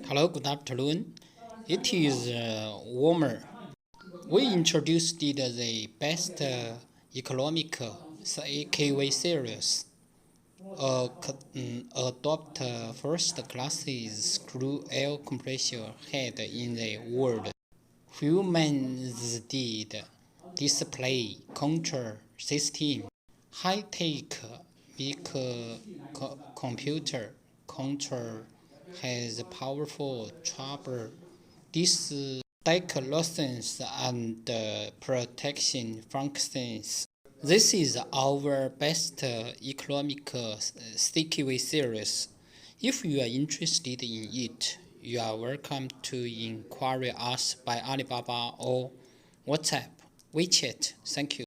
Hello, good afternoon. It is warmer. We introduced the best economic AKV series. Adopt first class screw air compressor head in the world. Humans did display control system, high-tech big computer control has powerful trouble declarations and protection functions. This is our best economic sticky series. If you are interested in it, you are welcome to inquire us by Alibaba or WhatsApp, WeChat. Thank you.